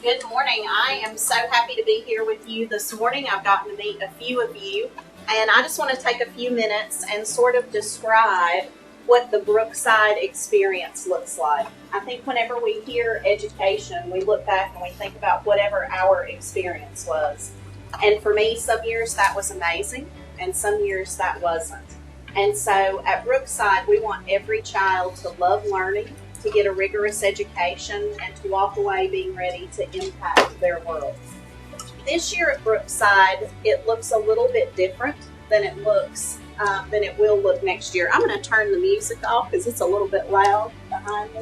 Good morning. I am so happy to be here with you this morning. I've gotten to meet a few of you, and I just want to take a few minutes and sort of describe what the Brookside experience looks like. I think whenever we hear education, we look back and we think about whatever our experience was. And for me, some years that was amazing, and some years that wasn't. And so at Brookside, we want every child to love learning, to get a rigorous education, and to walk away being ready to impact their world. This year at Brookside, it looks a little bit different than it will look next year. I'm going to turn the music off because it's a little bit loud behind me.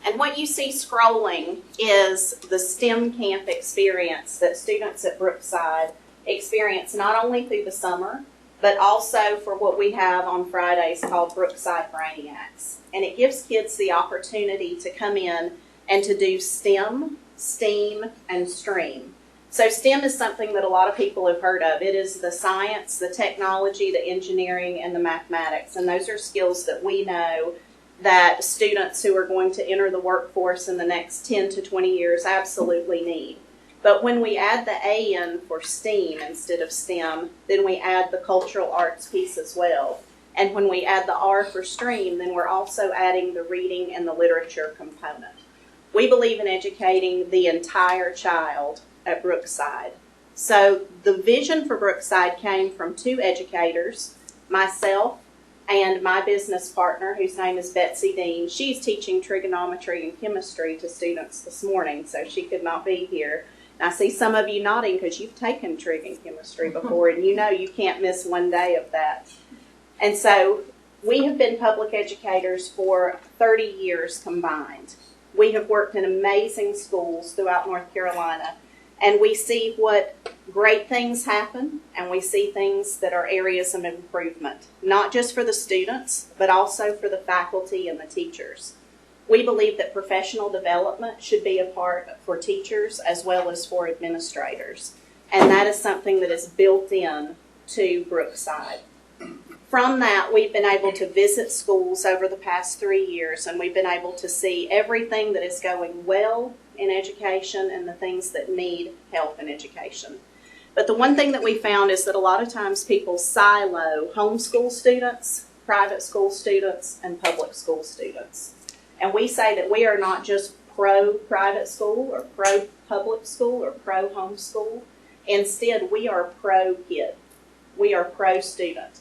And what you see scrolling is the STEM camp experience that students at Brookside experience not only through the summer, but also for what we have on Fridays called Brookside Brainiacs. And it gives kids the opportunity to come in and to do STEM, STEAM, and STREAM. So STEM is something that a lot of people have heard of. It is the science, the technology, the engineering, and the mathematics. And those are skills that we know that students who are going to enter the workforce in the next 10 to 20 years absolutely need. But when we add the A in for STEAM instead of STEM, then we add the cultural arts piece as well. And when we add the R for STREAM, then we're also adding the reading and the literature component. We believe in educating the entire child at Brookside. So the vision for Brookside came from two educators, myself and my business partner, whose name is Betsy Dean. She's teaching trigonometry and chemistry to students this morning, so she could not be here. I see some of you nodding because you've taken trig and chemistry before, and you know you can't miss one day of that. And so we have been public educators for 30 years combined. We have worked in amazing schools throughout North Carolina, and we see what great things happen, and we see things that are areas of improvement, not just for the students, but also for the faculty and the teachers. We believe that professional development should be a part for teachers as well as for administrators. And that is something that is built in to Brookside. From that, we've been able to visit schools over the past 3 years, and we've been able to see everything that is going well in education and the things that need help in education. But the one thing that we found is that a lot of times people silo homeschool students, private school students, and public school students. And we say that we are not just pro-private school or pro-public school or pro-homeschool. Instead, we are pro-kid. We are pro-student.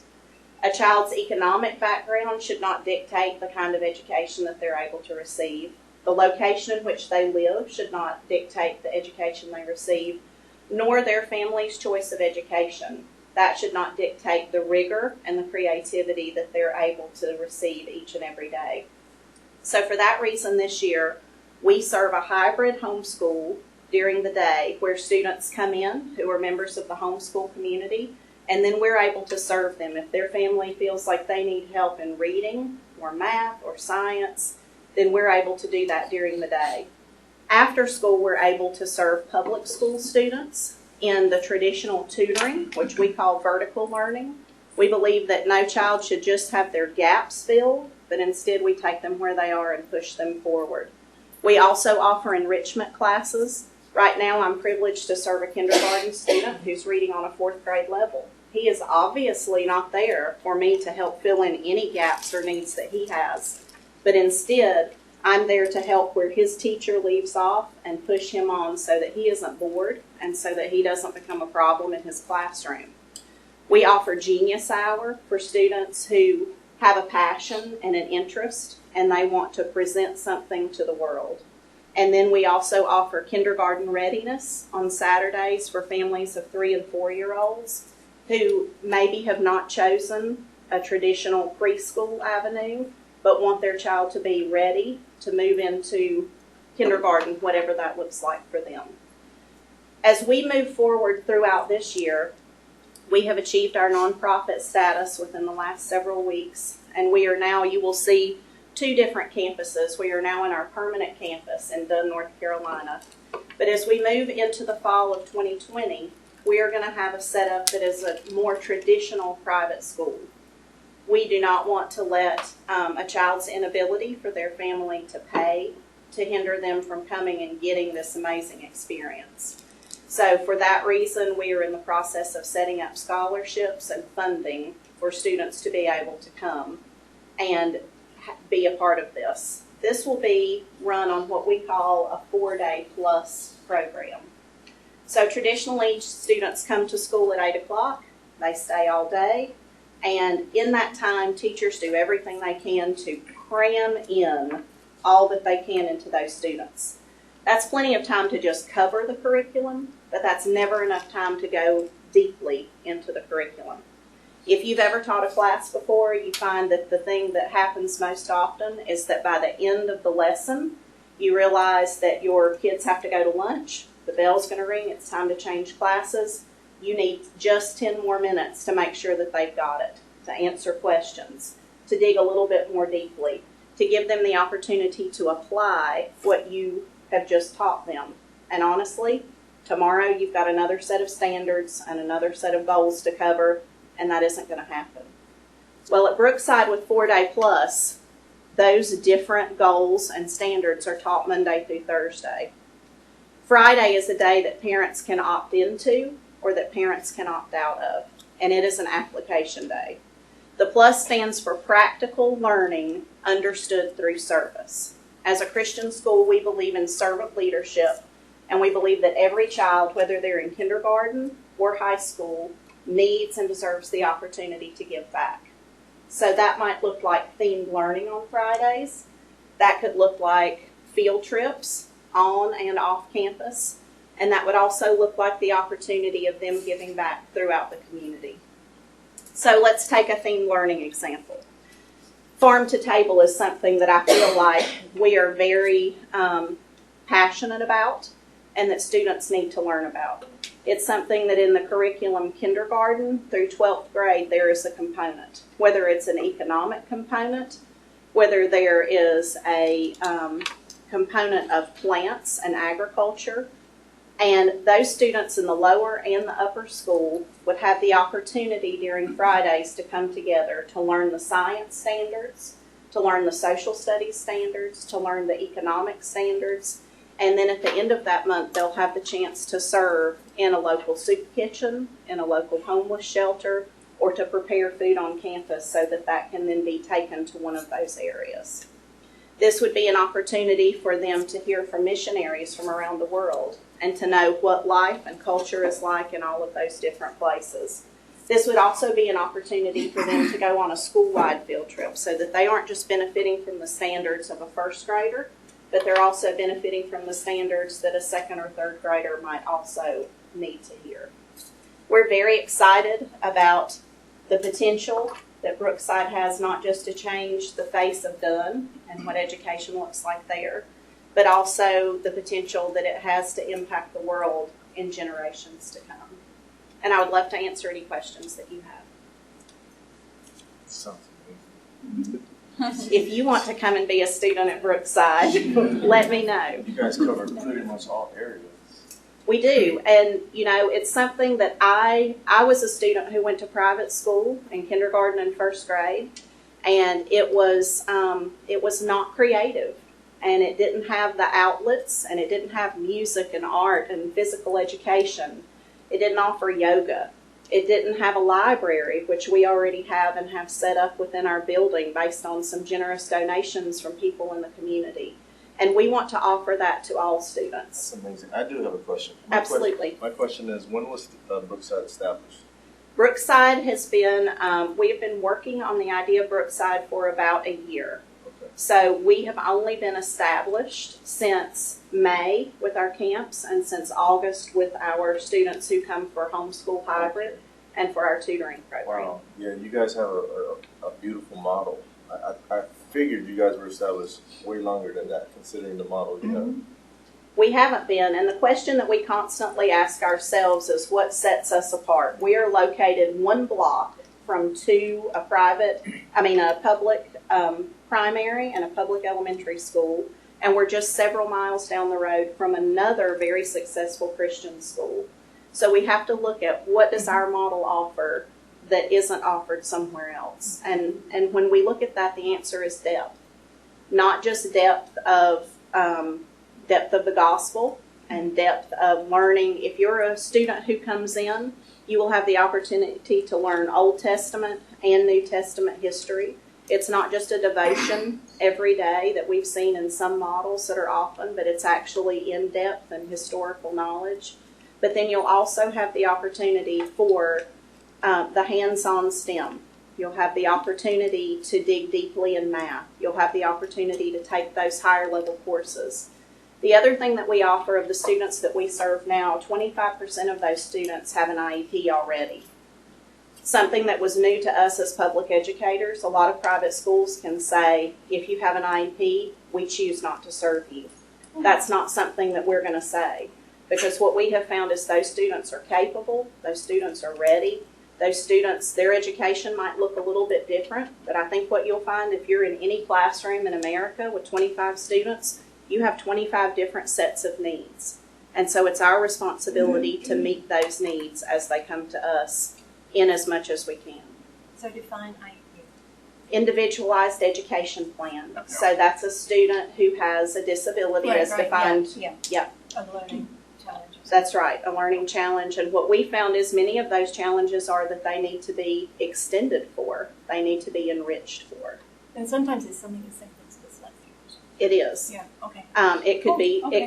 A child's economic background should not dictate the kind of education that they're able to receive. The location in which they live should not dictate the education they receive, nor their family's choice of education. That should not dictate the rigor and the creativity that they're able to receive each and every day. So for that reason this year, we serve a hybrid homeschool during the day where students come in who are members of the homeschool community, and then we're able to serve them. If their family feels like they need help in reading or math or science, then we're able to do that during the day. After school, we're able to serve public school students in the traditional tutoring, which we call vertical learning. We believe that no child should just have their gaps filled, but instead we take them where they are and push them forward. We also offer enrichment classes. Right now I'm privileged to serve a kindergarten student who's reading on a 4th grade level. He is obviously not there for me to help fill in any gaps or needs that he has, but instead I'm there to help where his teacher leaves off and push him on so that he isn't bored and so that he doesn't become a problem in his classroom. We offer Genius Hour for students who have a passion and an interest, and they want to present something to the world. And then we also offer kindergarten readiness on Saturdays for families of 3 and 4-year-olds who maybe have not chosen a traditional preschool avenue, but want their child to be ready to move into kindergarten, whatever that looks like for them. As we move forward throughout this year, we have achieved our nonprofit status within the last several weeks, and we are now, you will see 2 different campuses. We are now in our permanent campus in Dunn, North Carolina. But as we move into the fall of 2020, we are going to have a setup that is a more traditional private school. We do not want to let a child's inability for their family to pay to hinder them from coming and getting this amazing experience. So for that reason, we are in the process of setting up scholarships and funding for students to be able to come and be a part of this. This will be run on what we call a 4-day plus program. So traditionally, students come to school at 8 o'clock. They stay all day. And in that time, teachers do everything they can to cram in all that they can into those students. That's plenty of time to just cover the curriculum, but that's never enough time to go deeply into the curriculum. If you've ever taught a class before, you find that the thing that happens most often is that by the end of the lesson, you realize that your kids have to go to lunch, the bell's going to ring, it's time to change classes. You need just 10 more minutes to make sure that they've got it, to answer questions, to dig a little bit more deeply, to give them the opportunity to apply what you have just taught them. And honestly, tomorrow you've got another set of standards and another set of goals to cover, and that isn't going to happen. Well, at Brookside with 4-Day Plus, those different goals and standards are taught Monday through Thursday. Friday is a day that parents can opt into or that parents can opt out of, and it is an application day. The plus stands for practical learning understood through service. As a Christian school, we believe in servant leadership, and we believe that every child, whether they're in kindergarten or high school, needs and deserves the opportunity to give back. So that might look like themed learning on Fridays. That could look like field trips on and off campus. And that would also look like the opportunity of them giving back throughout the community. So let's take a themed learning example. Farm to Table is something that I feel like we are very passionate about and that students need to learn about. It's something that in the curriculum kindergarten through 12th grade there is a component, whether it's an economic component, whether there is a component of plants and agriculture. And those students in the lower and the upper school would have the opportunity during Fridays to come together to learn the science standards, to learn the social studies standards, to learn the economic standards. And then at the end of that month, they'll have the chance to serve in a local soup kitchen, in a local homeless shelter, or to prepare food on campus so that that can then be taken to one of those areas. This would be an opportunity for them to hear from missionaries from around the world and to know what life and culture is like in all of those different places. This would also be an opportunity for them to go on a school-wide field trip so that they aren't just benefiting from the standards of a first grader, but they're also benefiting from the standards that a second or third grader might also need to hear. We're very excited about the potential that Brookside has not just to change the face of Dunn and what education looks like there, but also the potential that it has to impact the world in generations to come. And I would love to answer any questions that you have. Sounds amazing. If you want to come and be a student at Brookside, let me know. You guys cover pretty much all areas. We do, and you know, it's something that I was a student who went to private school in kindergarten and first grade, and it was not creative, and it didn't have the outlets, and it didn't have music and art and physical education. It didn't offer yoga. It didn't have a library, which we already have and have set up within our building based on some generous donations from people in the community. And we want to offer that to all students. That's amazing. I do have a question. Absolutely. My question is, when was Brookside established? Brookside has been, we have been working on the idea of Brookside for about a year. Okay. So we have only been established since May with our camps and since August with our students who come for homeschool hybrid and for our tutoring program. Wow. Yeah, you guys have a beautiful model. I figured you guys were established way longer than that, considering the model you have. We haven't been, and the question that we constantly ask ourselves is what sets us apart. We are located one block from a public primary and a public elementary school, and we're just several miles down the road from another very successful Christian school. So we have to look at what does our model offer that isn't offered somewhere else? And when we look at that, the answer is depth. Not just depth of the gospel and depth of learning. If you're a student who comes in, you will have the opportunity to learn Old Testament and New Testament history. It's not just a devotion every day that we've seen in some models that are often, but it's actually in-depth and historical knowledge. But then you'll also have the opportunity for the hands-on STEM. You'll have the opportunity to dig deeply in math. You'll have the opportunity to take those higher level courses. The other thing that we offer of the students that we serve now, 25% of those students have an IEP already. Something that was new to us as public educators, a lot of private schools can say, if you have an IEP, we choose not to serve you. That's not something that we're going to say, because what we have found is those students are capable, those students are ready, those students, their education might look a little bit different, but I think what you'll find if you're in any classroom in America with 25 students, you have 25 different sets of needs. And so it's our responsibility to meet those needs as they come to us in as much as we can. So define IEP. Individualized education plan. Okay. So that's a student who has a disability as defined. Yeah. A learning challenge. That's right, a learning challenge. And what we found is many of those challenges are that they need to be extended for. They need to be enriched for. And sometimes it's something as simple as dyslexia. It is. Yeah. Okay. It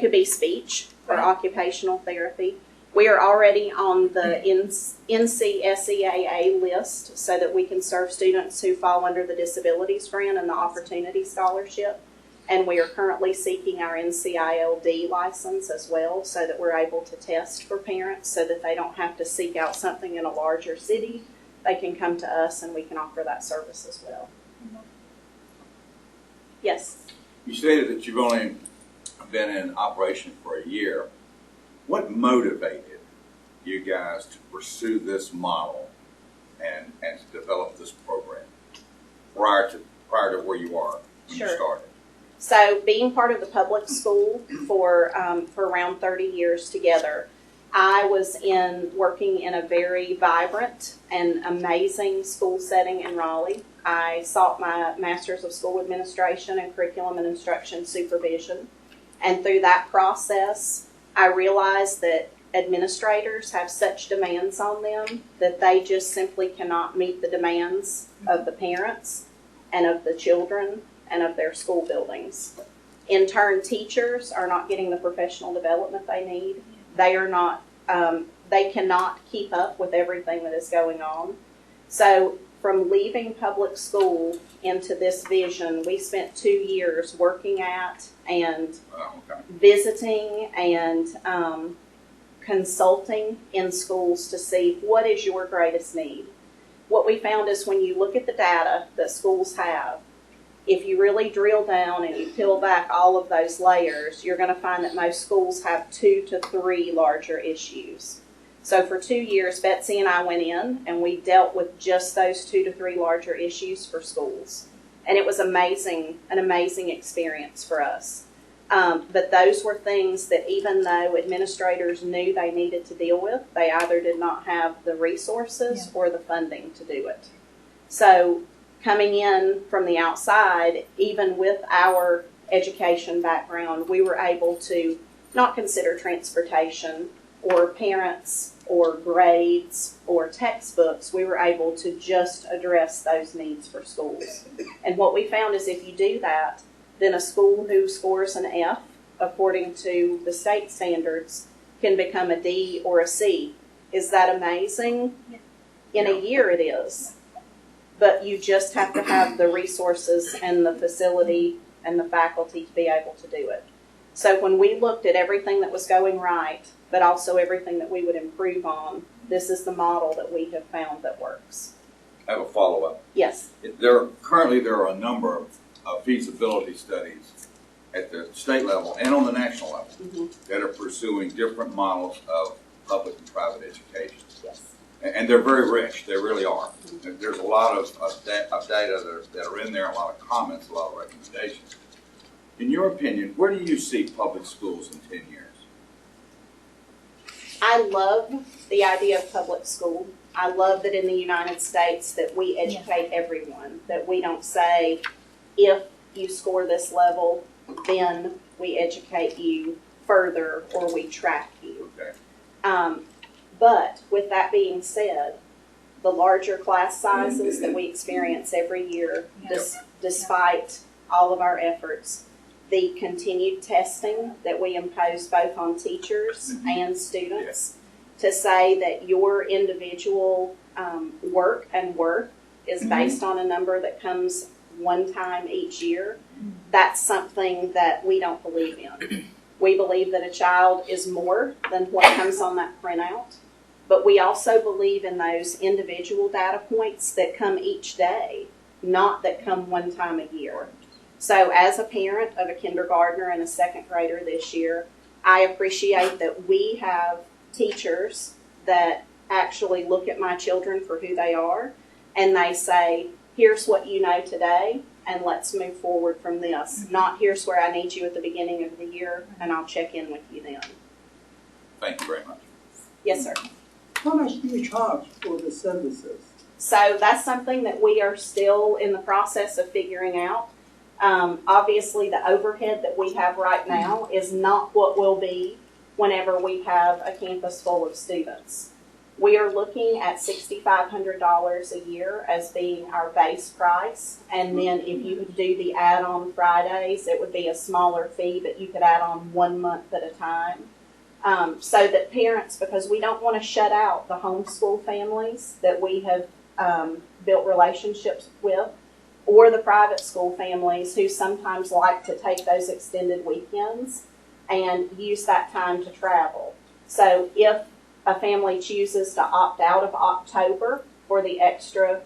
could be speech or occupational therapy. We are already on the NCSEAA list so that we can serve students who fall under the Disabilities Grant and the Opportunity Scholarship. And we are currently seeking our NCILD license as well so that we're able to test for parents so that they don't have to seek out something in a larger city. They can come to us and we can offer that service as well. Mm-hmm. Yes? You stated that you've only been in operation for a year. What motivated you guys to pursue this model and to develop this program prior to where you are when you started? So being part of the public school for around 30 years together, I was working in a very vibrant and amazing school setting in Raleigh. I sought my Master's of School Administration and Curriculum and Instruction Supervision. And through that process, I realized that administrators have such demands on them that they just simply cannot meet the demands of the parents and of the children and of their school buildings. In turn, teachers are not getting the professional development they need. They cannot keep up with everything that is going on. So from leaving public school into this vision, we spent 2 years working at and visiting and consulting in schools to see what is your greatest need. What we found is when you look at the data that schools have, if you really drill down and you peel back all of those layers, you're going to find that most schools have 2 to 3 larger issues. So for 2 years, Betsy and I went in and we dealt with just those 2 to 3 larger issues for schools. And it was an amazing experience for us. But those were things that even though administrators knew they needed to deal with, they either did not have the resources or the funding to do it. So coming in from the outside, even with our education background, we were able to not consider transportation or parents or grades or textbooks. We were able to just address those needs for schools. And what we found is if you do that, then a school who scores an F according to the state standards can become a D or a C. Is that amazing? In a year it is. But you just have to have the resources and the facility and the faculty to be able to do it. So when we looked at everything that was going right, but also everything that we would improve on, this is the model that we have found that works. I have a follow-up. Yes. Currently there are a number of feasibility studies at the state level and on the national level that are pursuing different models of public and private education. Yes. And they're very rich. They really are. There's a lot of data that are in there, a lot of comments, a lot of recommendations. In your opinion, where do you see public schools in 10 years? I love the idea of public school. I love that in the United States that we educate everyone, that we don't say, if you score this level, then we educate you further or we track you. Okay. But with that being said, the larger class sizes that we experience every year, despite all of our efforts, the continued testing that we impose both on teachers and students to say that your individual work and worth is based on a number that comes one time each year, that's something that we don't believe in. We believe that a child is more than what comes on that printout, but we also believe in those individual data points that come each day, not that come one time a year. So as a parent of a kindergartner and a second grader this year, I appreciate that we have teachers that actually look at my children for who they are, and they say, here's what you know today, and let's move forward from this. Not here's where I need you at the beginning of the year, and I'll check in with you then. Thank you very much. Yes, sir. How much do you charge for the services? So that's something that we are still in the process of figuring out. Obviously, the overhead that we have right now is not what will be whenever we have a campus full of students. We are looking at $6,500 a year as being our base price, and then if you would do the add-on Fridays, it would be a smaller fee, but you could add on 1 month at a time. So that parents, because we don't want to shut out the homeschool families that we have built relationships with, or the private school families who sometimes like to take those extended weekends and use that time to travel. So if a family chooses to opt out of October for the extra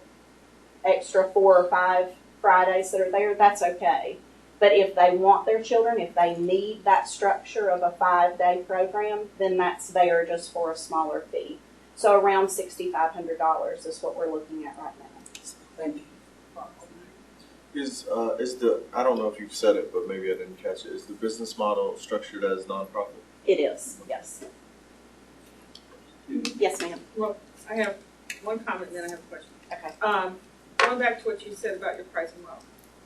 4 or 5 Fridays that are there, that's okay. But if they want their children, if they need that structure of a 5-day program, then that's there just for a smaller fee. So around $6,500 is what we're looking at right now. Thank you. Is the, I don't know if you've said it, but maybe I didn't catch it. Is the business model structured as nonprofit? It is, yes. Yes, ma'am. Well, I have one comment and then I have a question. Okay. Going back to what you said about your pricing model.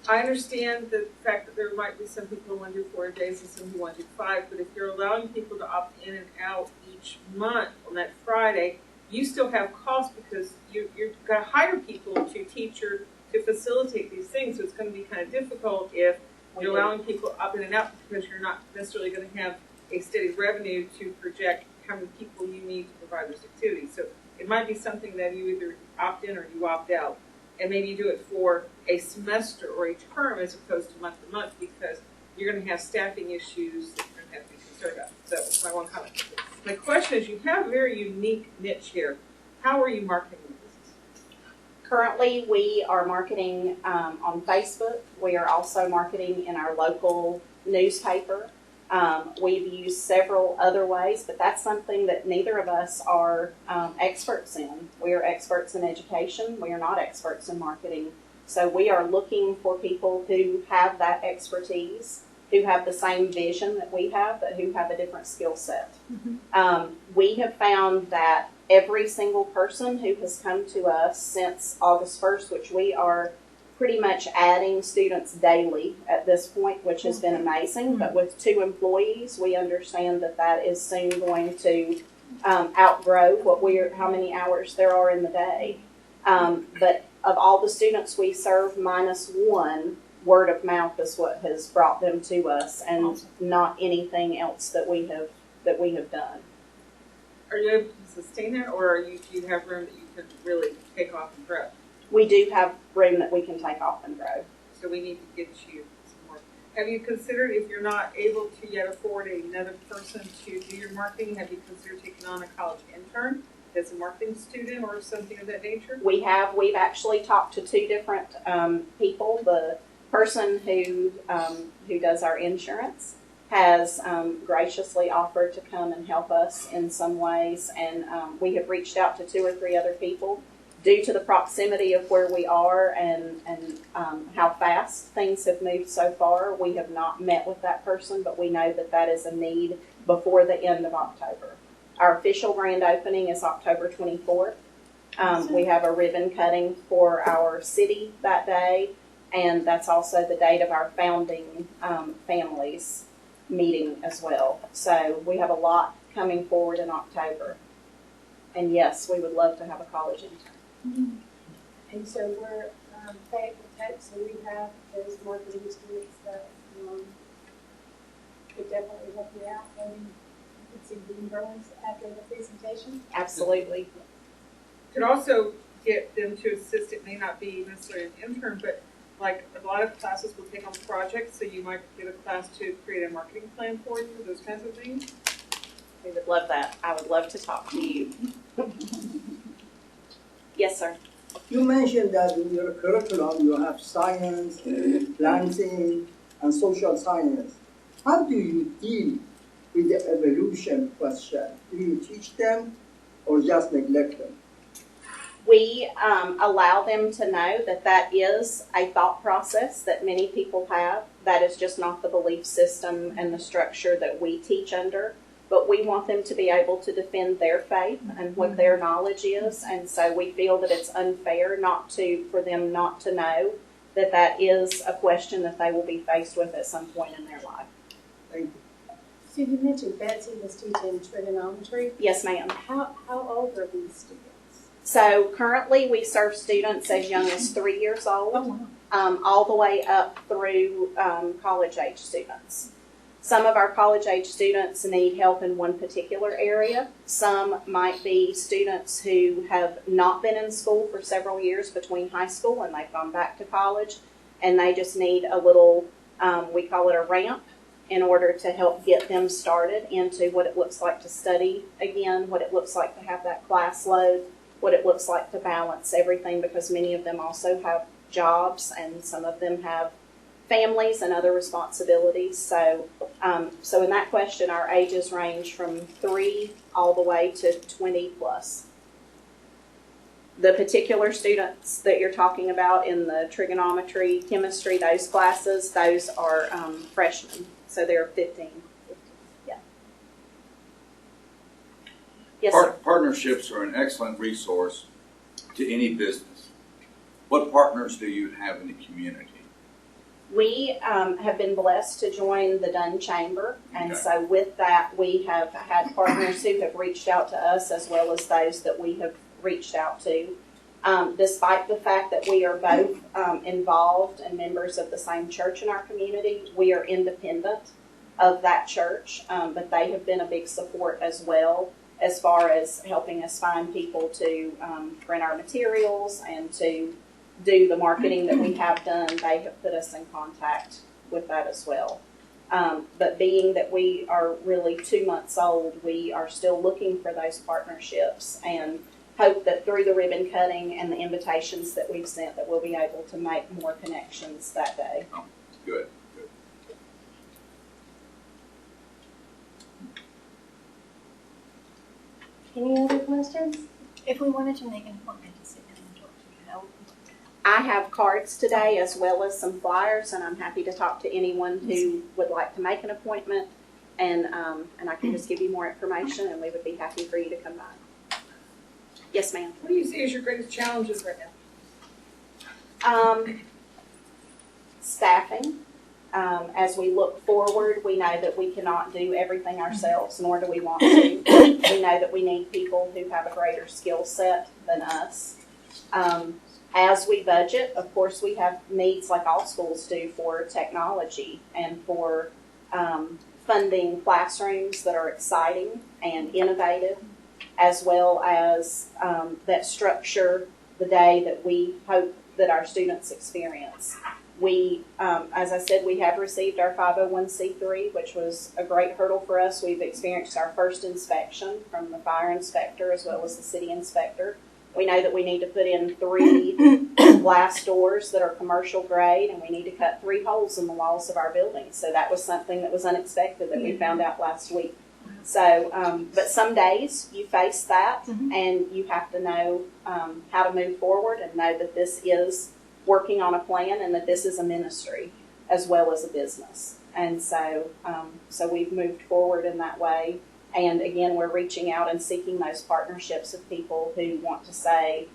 I understand the fact that there might be some people who want to do 4 days and some who want to do 5, but if you're allowing people to opt in and out each month on that Friday, you still have costs because you've got to hire people to teach or to facilitate these things. So it's going to be kind of difficult if you're allowing people to opt in and out because you're not necessarily going to have a steady revenue to project how many people you need to provide this activity. So it might be something that you either opt in or you opt out. And maybe you do it for a semester or a term as opposed to month to month because you're going to have staffing issues that you're going to have to be concerned about. So that's my one comment. My question is, you have a very unique niche here. How are you marketing your business? Currently, we are marketing on Facebook. We are also marketing in our local newspaper. We've used several other ways, but that's something that neither of us are experts in. We are experts in education. We are not experts in marketing. So we are looking for people who have that expertise, who have the same vision that we have, but who have a different skill set. We have found that every single person who has come to us since August 1st, which we are pretty much adding students daily at this point, which has been amazing. But with 2 employees, we understand that that is soon going to outgrow how many hours there are in the day. But of all the students we serve, minus 1, word of mouth is what has brought them to us, and not anything else that we have done. Are you able to sustain that, or do you have room that you can really take off and grow? We do have room that we can take off and grow. So we need to get you some more. Have you considered, if you're not able to yet afford another person to do your marketing, have you considered taking on a college intern as a marketing student or something of that nature? We've actually talked to 2 different people. The person who does our insurance has graciously offered to come and help us in some ways, and we have reached out to 2 or 3 other people. Due to the proximity of where we are and how fast things have moved so far, we have not met with that person, but we know that that is a need before the end of October. Our official grand opening is October 24th, We have a ribbon cutting for our city that day, and that's also the date of our founding families meeting as well. So we have a lot coming forward in October. And yes, we would love to have a college intern. And so we're Fayetteville Tech, so we have those marketing students that could definitely help you out. And you could see Dean Burns after the presentation. Absolutely. Could also get them to assist. It may not be necessarily an intern, but like a lot of classes will take on projects, so you might get a class to create a marketing plan for you, those kinds of things. We would love that. I would love to talk to you. Yes, sir. You mentioned that in your curriculum you have science, planting, and social science. How do you deal with the evolution question? Do you teach them or just neglect them? We allow them to know that that is a thought process that many people have. That is just not the belief system and the structure that we teach under. But we want them to be able to defend their faith and what their knowledge is. And so we feel that it's unfair for them not to know that that is a question that they will be faced with at some point in their life. Thank you. So you mentioned Betsy was teaching trigonometry. Yes, ma'am. How old are these students? So currently we serve students as young as 3 years old, all the way up through college-age students. Some of our college-age students need help in one particular area. Some might be students who have not been in school for several years between high school and they've gone back to college, and they just need a little, we call it a ramp, in order to help get them started into what it looks like to study again, what it looks like to have that class load, what it looks like to balance everything, because many of them also have jobs and some of them have families and other responsibilities. So in that question, our ages range from 3 all the way to 20 plus. The particular students that you're talking about in the trigonometry, chemistry, those classes, those are freshmen. So they're 15. Yeah. Yes, sir. Partnerships are an excellent resource to any business. What partners do you have in the community? We have been blessed to join the Dunn Chamber, and Okay. so with that, we have had partners who have reached out to us as well as those that we have reached out to. Despite the fact that we are both involved and members of the same church in our community, we are independent of that church, but they have been a big support as well as far as helping us find people to print our materials and to do the marketing that we have done. They have put us in contact with that as well. But being that we are really 2 months old, we are still looking for those partnerships and hope that through the ribbon cutting and the invitations that we've sent that we'll be able to make more connections that day. Oh, good, good. Any other questions? If we wanted to make an appointment to sit down and talk to you, how would we do I have cards today as well as some flyers, and I'm happy to talk to anyone who would like to make an appointment, and I can just give you more information, and we would be happy for you to come by. Yes, ma'am. What do you see as your greatest challenges right now? Staffing. As we look forward, we know that we cannot do everything ourselves, nor do we want to. We know that we need people who have a greater skill set than us. As we budget, of course, we have needs like all schools do for technology and for funding classrooms that are exciting and innovative, as well as that structure the day that we hope that our students experience. We, as I said, we have received our 501c3, which was a great hurdle for us. We've experienced our first inspection from the fire inspector as well as the city inspector. We know that we need to put in 3 glass doors that are commercial grade, and we need to cut 3 holes in the walls of our building. So that was something that was unexpected that we found out last week. So, but some days you face that, and you have to know how to move forward and know that this is working on a plan and that this is a ministry as well as a business. And so, so we've moved forward in that way. And again, we're reaching out and seeking those partnerships of people who want to say,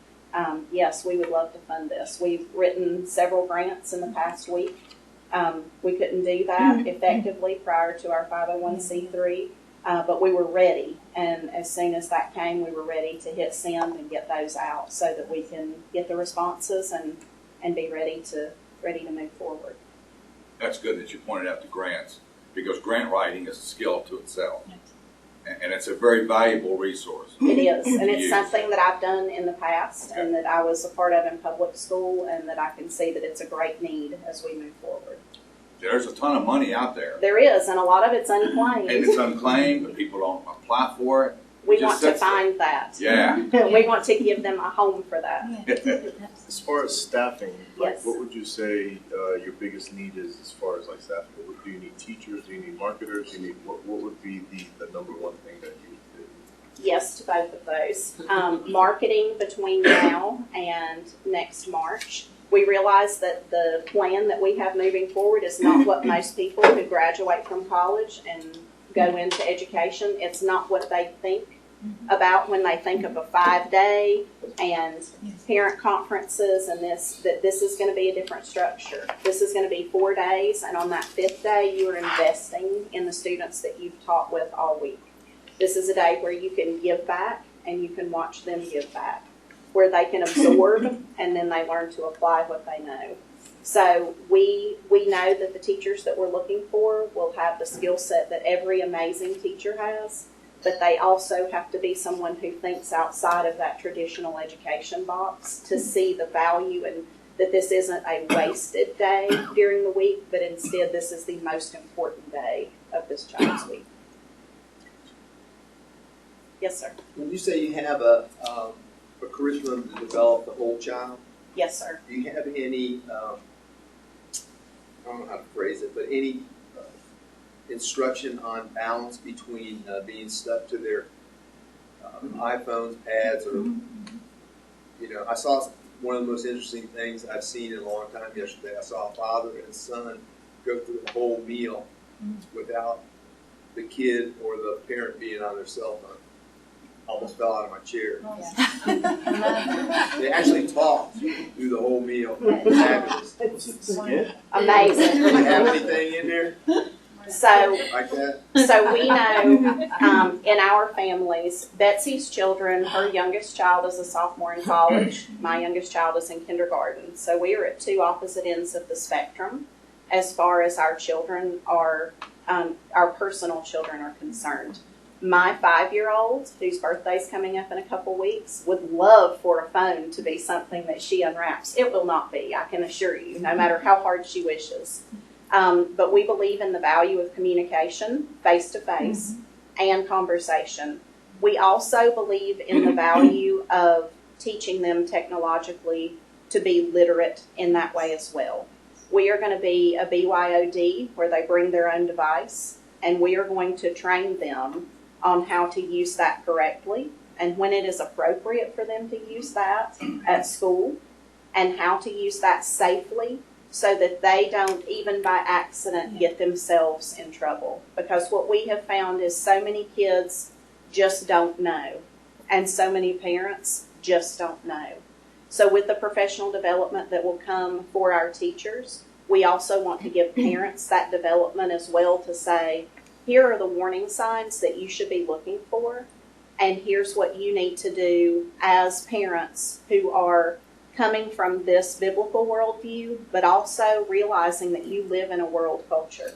yes, we would love to fund this. We've written several grants in the past week. We couldn't do that effectively prior to our 501c3, but we were ready. And as soon as that came, we were ready to hit send and get those out so that we can get the responses and be ready to move forward. That's good that you pointed out the grants, because grant writing is a skill to itself. And it's a very valuable resource. It is, and it's Use. something that I've done in the past and that I was a part of in public school, and that I can see that it's a great need as we move forward. There's a ton of money out there. There is, and a lot of it's unclaimed. And it's unclaimed, but people don't apply for it. We It want just to sits there. find that. Yeah. We want to give them a home for that. As far as staffing, like, Yes. what would you say your biggest need is as far as like staffing? Do you need teachers? Do you need marketers? Do you need what would be the number one thing that you would do? Yes to both of those. Marketing between now and next March. We realize that the plan that we have moving forward is not what most people who graduate from college and go into education, it's not what they think about when they think of a 5-day and parent conferences and that this is going to be a different structure. This is going to be 4 days, and on that 5th day, you are investing in the students that you've taught with all week. This is a day where you can give back and you can watch them give back, where they can absorb and then they learn to apply what they know. So we know that the teachers that we're looking for will have the skill set that every amazing teacher has, but they also have to be someone who thinks outside of that traditional education box to see the value and that this isn't a wasted day during the week, but instead this is the most important day of this child's week. Yes, sir. When you say you have a curriculum to develop the whole child, Yes, sir. do you have any, I don't know how to phrase it, but any instruction on balance between being stuck to their iPhones, pads, or, you know, I saw one of the most interesting things I've seen in a long time yesterday. I saw a father and son go through a whole meal without the kid or the parent being on their cell phone. Almost fell out of my chair. They actually talked through the whole meal. Fabulous. Was it skit? Amazing. Do you have anything in there So like that? So we know in our families, Betsy's children, her youngest child is a sophomore in college. My youngest child is in kindergarten. So we are at two opposite ends of the spectrum as far as our children are, our personal children are concerned. My 5-year-old, whose birthday's coming up in a couple weeks, would love for a phone to be something that she unwraps. It will not be, I can assure you, no matter how hard she wishes. But we believe in the value of communication, face-to-face, and conversation. We also believe in the value of teaching them technologically to be literate in that way as well. We are going to be a BYOD where they bring their own device, and we are going to train them on how to use that correctly and when it is appropriate for them to use that at school and how to use that safely so that they don't, even by accident, get themselves in trouble. Because what we have found is so many kids just don't know, and so many parents just don't know. So with the professional development that will come for our teachers, we also want to give parents that development as well to say, here are the warning signs that you should be looking for, and here's what you need to do as parents who are coming from this biblical worldview, but also realizing that you live in a world culture.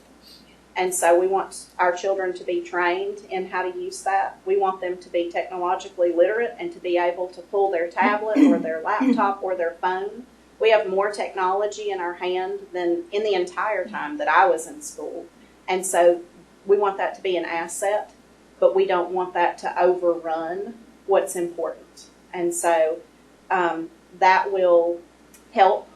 And so we want our children to be trained in how to use that. We want them to be technologically literate and to be able to pull their tablet or their laptop or their phone. We have more technology in our hand than in the entire time that I was in school. And so we want that to be an asset, but we don't want that to overrun what's important. And so that will help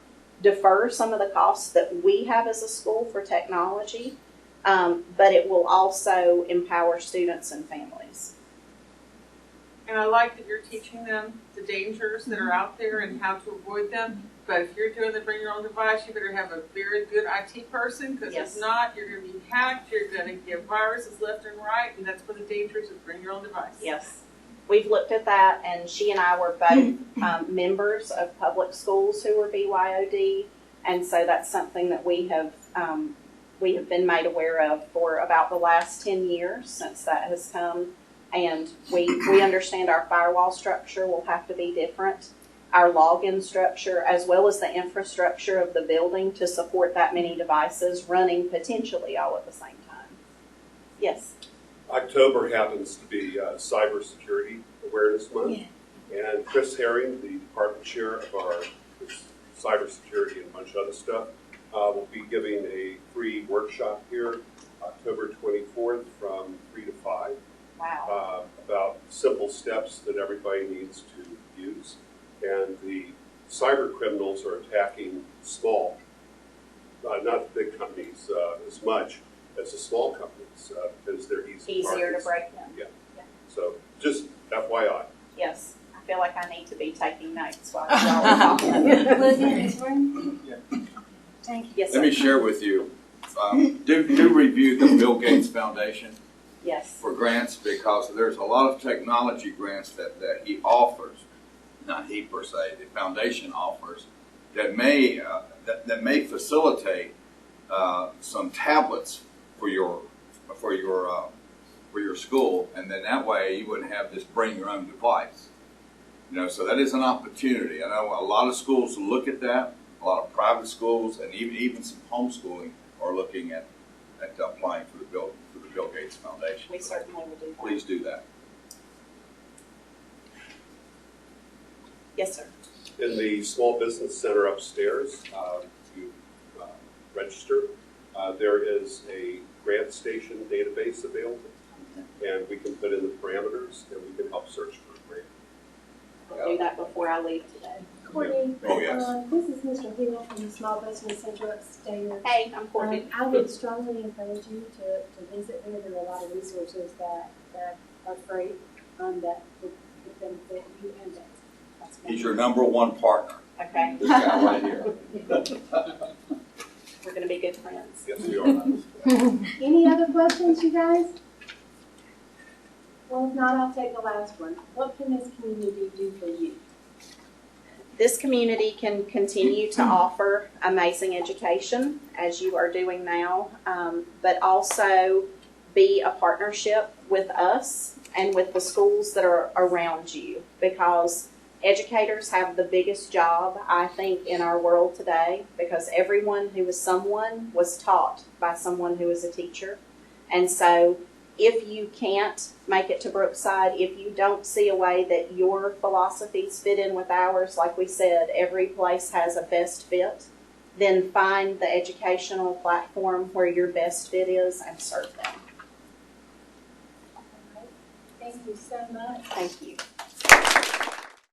defer some of the costs that we have as a school for technology, but it will also empower students and families. And I like that you're teaching them the dangers that are out there and how to avoid them. But if you're doing the bring your own device, you better have a very good IT person, because Yes. if not, you're gonna be hacked, you're gonna get viruses left and right, and that's one of the dangers of bring your own device. Yes. We've looked at that, and she and I were both members of public schools who were BYOD, and so that's something that we have been made aware of for about the last 10 years since that has come. And we understand our firewall structure will have to be different, our login structure, as well as the infrastructure of the building to support that many devices running potentially all at the same time. Yes. October happens to be Cybersecurity Awareness Month, and Chris Herring, the department chair of our cybersecurity and a bunch of other stuff, will be giving a free workshop here October 24th from 3 to 5. Wow. About simple steps that everybody needs to use. And the cyber criminals are attacking small, not the big companies as much as the small companies because they're Easier to break in. Yeah. So just FYI. Yes. I feel like I need to be taking notes while y'all are talking. Thank you. Yes, Let me sir. share with you, do review the Bill Gates Foundation Yes. for grants, because there's a lot of technology grants that he offers, not he per se, the foundation offers, that may facilitate some tablets for your school, and then that way you wouldn't have this bring your own device. So that is an opportunity. I know a lot of schools look at that, a lot of private schools, and even some homeschooling are looking at applying for the Bill Gates Foundation. We certainly will do that. Please do that. Yes, sir. In the Small Business Center upstairs, you register. There is a grant station database available, and we can put in the parameters, and we can help search for a grant. I'll do that before I leave today. Courtney, Oh, yes. this is Mr. Hill from the Small Business Center upstairs. Hey, I'm Courtney. I would strongly encourage you to visit there. There are a lot of resources that are great, that would benefit you and us. He's your #1 partner. Okay. This guy right here. We're going to be good friends. Yes, we are. Any other questions, you guys? Well, if not, I'll take the last one. What can this community do for you? This community can continue to offer amazing education, as you are doing now, but also be a partnership with us and with the schools that are around you, because educators have the biggest job, I think, in our world today, because everyone who is someone was taught by someone who is a teacher. And so if you can't make it to Brookside, if you don't see a way that your philosophies fit in with ours, like we said, every place has a best fit, then find the educational platform where your best fit is and serve them. Thank you so much. Thank you.